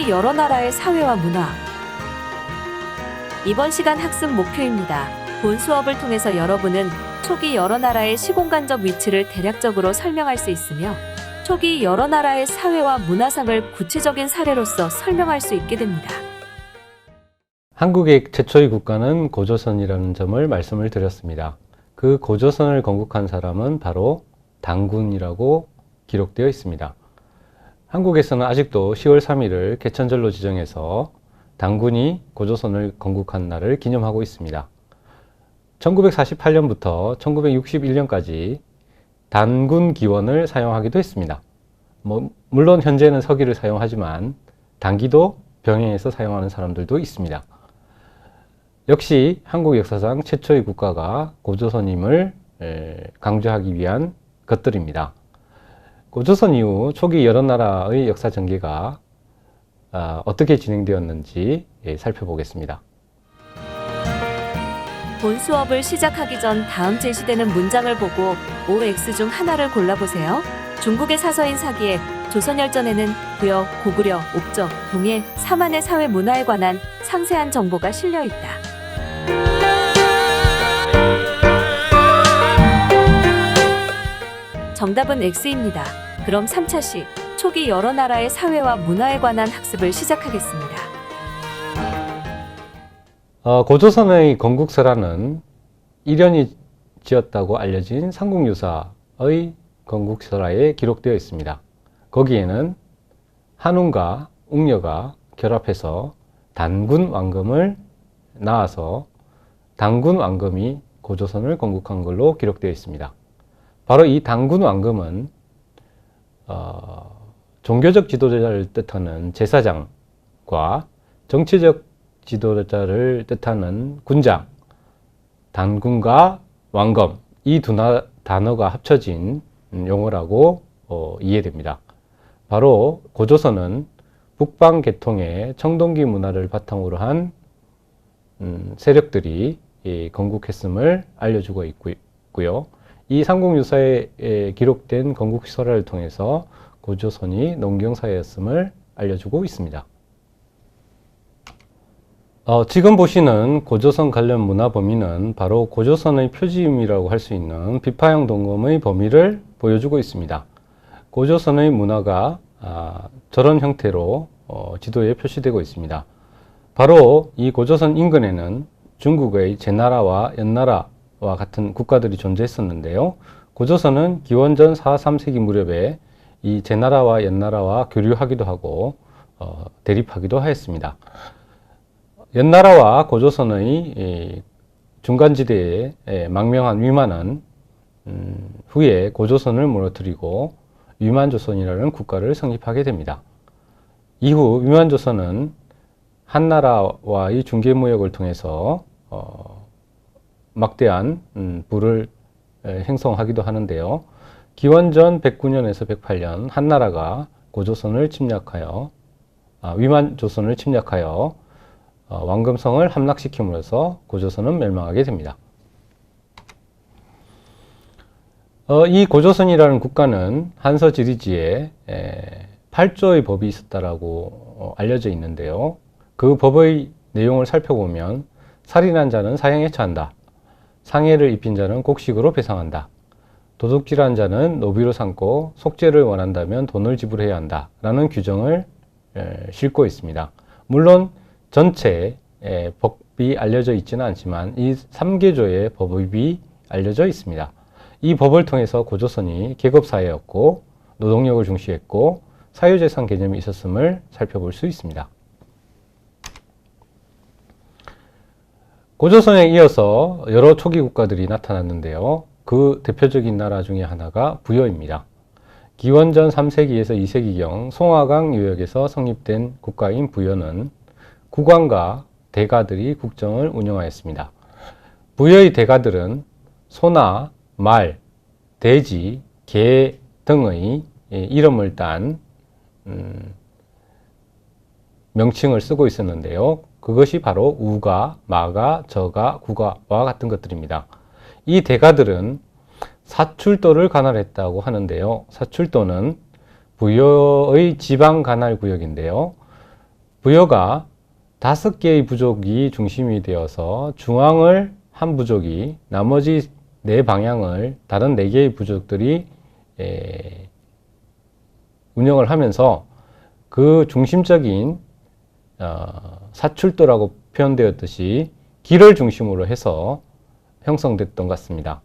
초기 여러 나라의 사회와 문화. 이번 시간 학습 목표입니다. 본 수업을 통해서 여러분은 초기 여러 나라의 시공간적 위치를 대략적으로 설명할 수 있으며 초기 여러 나라의 사회와 문화상을 구체적인 사례로서 설명할 수 있게 됩니다. 한국의 최초의 국가는 고조선이라는 점을 말씀을 드렸습니다. 그 고조선을 건국한 사람은 바로 단군이라고 기록되어 있습니다. 한국에서는 아직도 10월 3일을 개천절로 지정해서 단군이 고조선을 건국한 날을 기념하고 있습니다. 1948년부터 1961년까지 단군 기원을 사용하기도 했습니다. 물론 현재는 서기를 사용하지만 단기도 병행해서 사용하는 사람들도 있습니다. 역시 한국 역사상 최초의 국가가 고조선임을 강조하기 위한 것들입니다. 고조선 이후 초기 여러 나라의 역사 전개가 어떻게 진행되었는지 살펴보겠습니다. 본 수업을 시작하기 전 다음 제시되는 문장을 보고 OX 중 하나를 골라보세요. 중국의 사서인 사기에 조선열전에는 부여, 고구려, 옥저, 동해, 사만의 사회 문화에 관한 상세한 정보가 실려 있다. 정답은 X입니다. 그럼 3차 시 초기 여러 나라의 사회와 문화에 관한 학습을 시작하겠습니다. 고조선의 건국설화는 이련이 지었다고 알려진 삼국유사의 건국설화에 기록되어 있습니다. 거기에는 한웅과 웅녀가 결합해서 단군 왕금을 낳아서 단군 왕금이 고조선을 건국한 걸로 기록되어 있습니다. 바로 이 단군 왕금은 종교적 지도자를 뜻하는 제사장과 정치적 지도자를 뜻하는 군장, 단군과 왕검, 이 두 단어가 합쳐진 용어라고 이해됩니다. 바로 고조선은 북방 계통의 청동기 문화를 바탕으로 한 세력들이 건국했음을 알려주고 있고요. 이 삼국유사에 기록된 건국설화를 통해서 고조선이 농경사회였음을 알려주고 있습니다. 지금 보시는 고조선 관련 문화 범위는 바로 고조선의 표지임이라고 할 수 있는 비파형 동검의 범위를 보여주고 있습니다. 고조선의 문화가 저런 형태로 지도에 표시되고 있습니다. 바로 이 고조선 인근에는 중국의 제나라와 연나라와 같은 국가들이 존재했었는데요. 고조선은 기원전 4, 3세기 무렵에 이 제나라와 연나라와 교류하기도 하고 대립하기도 하였습니다. 연나라와 고조선의 중간지대에 망명한 위만은 후에 고조선을 무너뜨리고 위만조선이라는 국가를 성립하게 됩니다. 이후 위만조선은 한나라와의 중개무역을 통해서 막대한 부를 형성하기도 하는데요. 기원전 109년에서 108년 한나라가 고조선을 침략하여 위만조선을 침략하여 왕금성을 함락시킴으로써 고조선은 멸망하게 됩니다. 이 고조선이라는 국가는 한서 지리지에 8조의 법이 있었다라고 알려져 있는데요. 그 법의 내용을 살펴보면 살인한 자는 사형에 처한다. 상해를 입힌 자는 곡식으로 배상한다. 도둑질한 자는 노비로 삼고 속죄를 원한다면 돈을 지불해야 한다. 라는 규정을 싣고 있습니다. 물론 전체 법이 알려져 있지는 않지만 이 3개조의 법이 알려져 있습니다. 이 법을 통해서 고조선이 계급사회였고 노동력을 중시했고 사유재산 개념이 있었음을 살펴볼 수 있습니다. 고조선에 이어서 여러 초기 국가들이 나타났는데요. 그 대표적인 나라 중에 하나가 부여입니다. 기원전 3세기에서 2세기경 송화강 유역에서 성립된 국가인 부여는 국왕과 대가들이 국정을 운영하였습니다. 부여의 대가들은 소나 말, 돼지, 개 등의 이름을 딴 명칭을 쓰고 있었는데요. 그것이 바로 우가, 마가, 저가, 구가와 같은 것들입니다. 이 대가들은 사출도를 관할했다고 하는데요. 사출도는 부여의 지방 관할 구역인데요. 부여가 5개의 부족이 중심이 되어서 중앙을 한 부족이 나머지 4방향을 다른 4개의 부족들이 운영을 하면서 그 중심적인 사출도라고 표현되었듯이 길을 중심으로 해서 형성됐던 것 같습니다.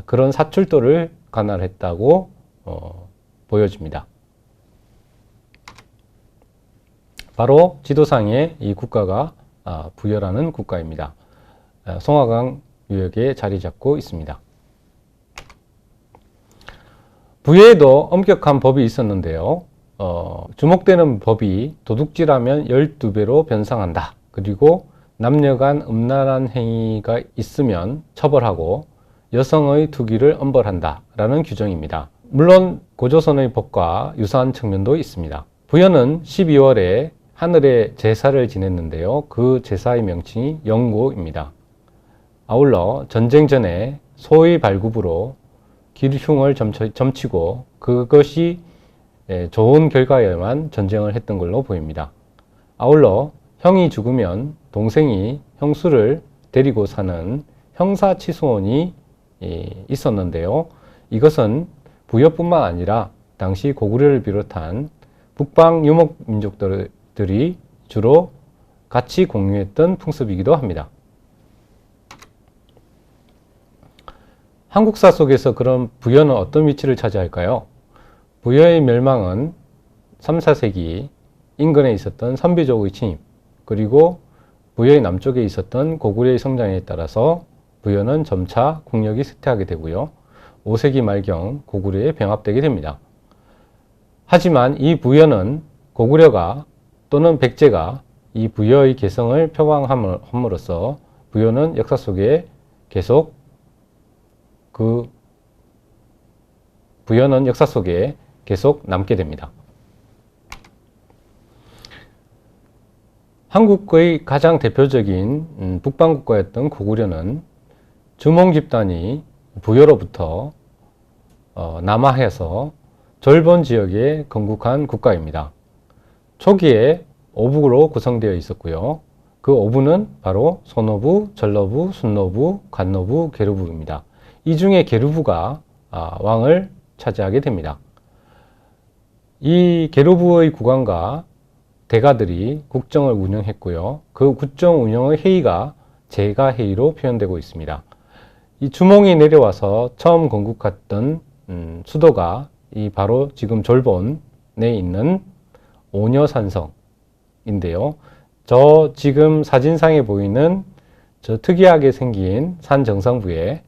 그런 사출도를 관할했다고 보여집니다. 바로 지도상에 이 국가가 부여라는 국가입니다. 송화강 유역에 자리 잡고 있습니다. 부여에도 엄격한 법이 있었는데요. 주목되는 법이 도둑질하면 12배로 변상한다. 그리고 남녀간 음란한 행위가 있으면 처벌하고 여성의 투기를 엄벌한다 라는 규정입니다. 물론 고조선의 법과 유사한 측면도 있습니다. 부여는 12월에 하늘에 제사를 지냈는데요. 그 제사의 명칭이 영고입니다. 아울러 전쟁 전에 소의 발굽으로 기흉을 점치고 그것이 좋은 결과에만 전쟁을 했던 걸로 보입니다. 아울러 형이 죽으면 동생이 형수를 데리고 사는 형사치수원이 있었는데요. 이것은 부여뿐만 아니라 당시 고구려를 비롯한 북방 유목민족들이 주로 같이 공유했던 풍습이기도 합니다. 한국사 속에서 그럼 부여는 어떤 위치를 차지할까요? 부여의 멸망은 3, 4세기 인근에 있었던 선비족의 침입, 그리고 부여의 남쪽에 있었던 고구려의 성장에 따라서 부여는 점차 국력이 쇠퇴하게 되고요. 5세기 말경 고구려에 병합되게 됩니다. 하지만 이 부여는 고구려가 또는 백제가 이 부여의 개성을 표방함으로써 부여는 역사 속에 계속 부여는 역사 속에 계속 남게 됩니다. 한국의 가장 대표적인 북방국가였던 고구려는 주몽 집단이 부여로부터 남하해서 절본 지역에 건국한 국가입니다. 초기에 어부로 구성되어 있었고요. 그 어부는 바로 소노부, 전노부, 순노부, 관노부, 계류부입니다. 이 중에 계류부가 왕을 차지하게 됩니다. 이 계류부의 국왕과 대가들이 국정을 운영했고요. 그 국정 운영의 회의가 제가회의로 표현되고 있습니다. 이 주몽이 내려와서 처음 건국했던 수도가 바로 지금 졸본에 있는 오녀산성인데요. 저 지금 사진상에 보이는 저 특이하게 생긴 산 정상부에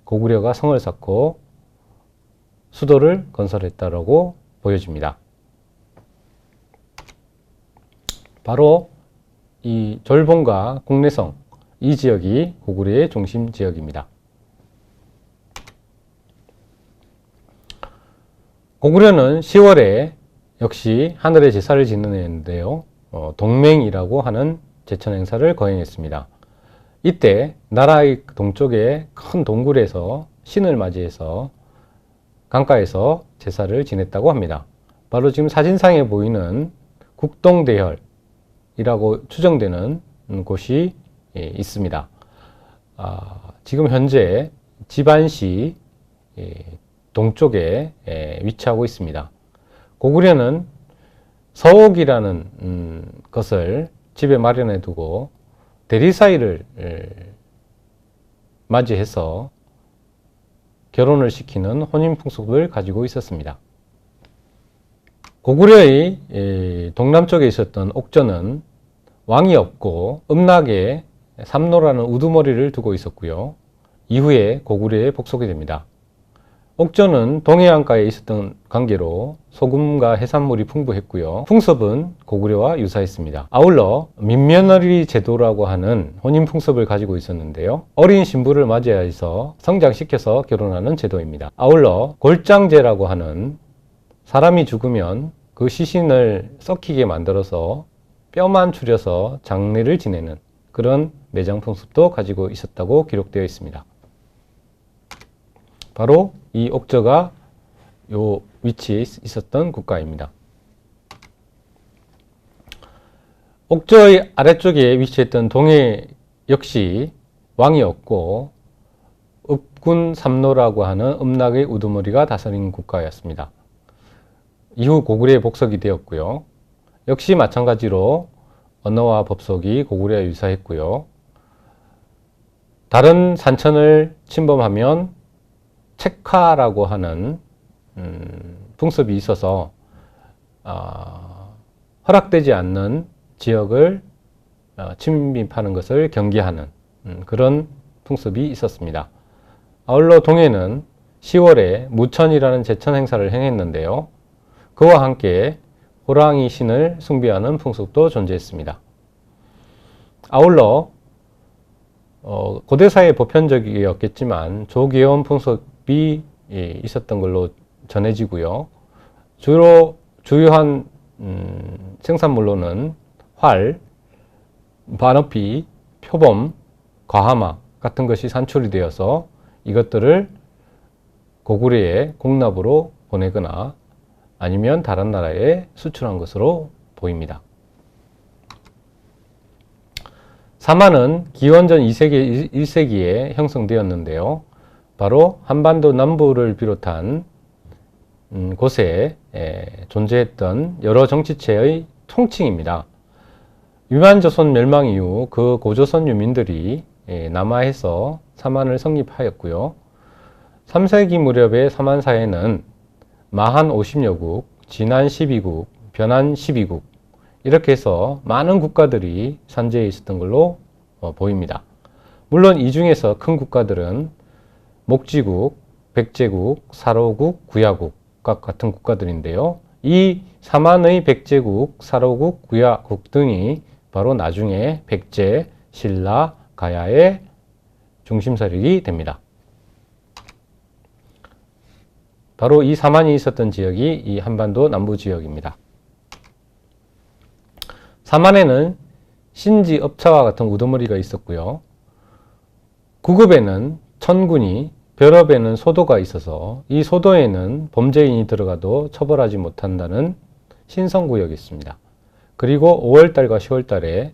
고구려가 성을 쌓고 수도를 건설했다라고 보여집니다. 바로 이 졸본과 국내성, 이 지역이 고구려의 중심 지역입니다. 고구려는 10월에 역시 하늘에 제사를 지내는데요. 동맹이라고 하는 제천 행사를 거행했습니다. 이때 나라의 동쪽에 큰 동굴에서 신을 맞이해서 강가에서 제사를 지냈다고 합니다. 바로 지금 사진상에 보이는 국동대혈이라고 추정되는 곳이 있습니다. 지금 현재 지반시 동쪽에 위치하고 있습니다. 고구려는 서옥이라는 것을 집에 마련해 두고 대리사이를 맞이해서 결혼을 시키는 혼인 풍습을 가지고 있었습니다. 고구려의 동남쪽에 있었던 옥저는 왕이 없고 음락에 삼노라는 우두머리를 두고 있었고요. 이후에 고구려에 복속이 됩니다. 옥저는 동해안가에 있었던 관계로 소금과 해산물이 풍부했고요. 풍습은 고구려와 유사했습니다. 아울러 민며느리 제도라고 하는 혼인 풍습을 가지고 있었는데요. 어린 신부를 맞이해서 성장시켜서 결혼하는 제도입니다. 아울러 골장제라고 하는 사람이 죽으면 그 시신을 썩히게 만들어서 뼈만 추려서 장례를 지내는 그런 매장 풍습도 가지고 있었다고 기록되어 있습니다. 바로 이 옥저가 요 위치에 있었던 국가입니다. 옥저의 아래쪽에 위치했던 동해 역시 왕이었고 읍군 삼로라고 하는 음락의 우두머리가 다스린 국가였습니다. 이후 고구려의 복속이 되었고요. 역시 마찬가지로 언어와 법속이 고구려와 유사했고요. 다른 산천을 침범하면 책하라고 하는 풍습이 있어서 허락되지 않는 지역을 침입하는 것을 경계하는 그런 풍습이 있었습니다. 아울러 동해는 10월에 무천이라는 제천 행사를 행했는데요. 그와 함께 호랑이 신을 숭배하는 풍습도 존재했습니다. 아울러 고대사의 보편적이었겠지만 조계원 풍습이 있었던 걸로 전해지고요. 주로 주요한 생산물로는 활, 반어피, 표범, 과하마 같은 것이 산출이 되어서 이것들을 고구려의 공납으로 보내거나 아니면 다른 나라에 수출한 것으로 보입니다. 사만은 기원전 2세기, 1세기에 형성되었는데요. 바로 한반도 남부를 비롯한 곳에 존재했던 여러 정치체의 통칭입니다. 유만조선 멸망 이후 그 고조선 유민들이 남하해서 사만을 성립하였고요. 3세기 무렵의 사만사에는 마한 50여국, 진한 12국, 변한 12국 이렇게 해서 많은 국가들이 산재해 있었던 걸로 보입니다. 물론 이 중에서 큰 국가들은 목지국, 백제국, 사로국, 구야국과 같은 국가들인데요. 이 사만의 백제국, 사로국, 구야국 등이 바로 나중에 백제, 신라, 가야의 중심 세력이 됩니다. 바로 이 사만이 있었던 지역이 이 한반도 남부 지역입니다. 사만에는 신지, 업차와 같은 우두머리가 있었고요. 구급에는 천군이, 벼럽에는 소도가 있어서 이 소도에는 범죄인이 들어가도 처벌하지 못한다는 신성구역이 있습니다. 그리고 5월달과 10월달에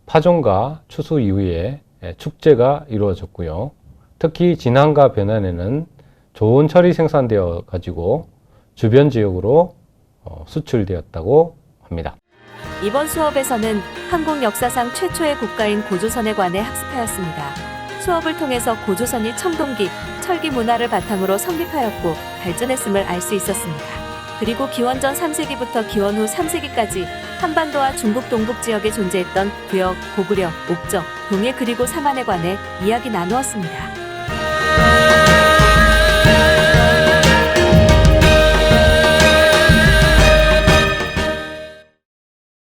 파종과 추수 이후에 축제가 이루어졌고요. 특히 진안과 변안에는 좋은 철이 생산되어 가지고 주변 지역으로 수출되었다고 합니다. 이번 수업에서는 한국 역사상 최초의 국가인 고조선에 관해 학습하였습니다. 수업을 통해서 고조선이 청동기, 철기 문화를 바탕으로 성립하였고 발전했음을 알 수 있었습니다. 그리고 기원전 3세기부터 기원 후 3세기까지 한반도와 중국 동북 지역에 존재했던 구역, 고구려, 옥저, 동해 그리고 사만에 관해 이야기 나누었습니다.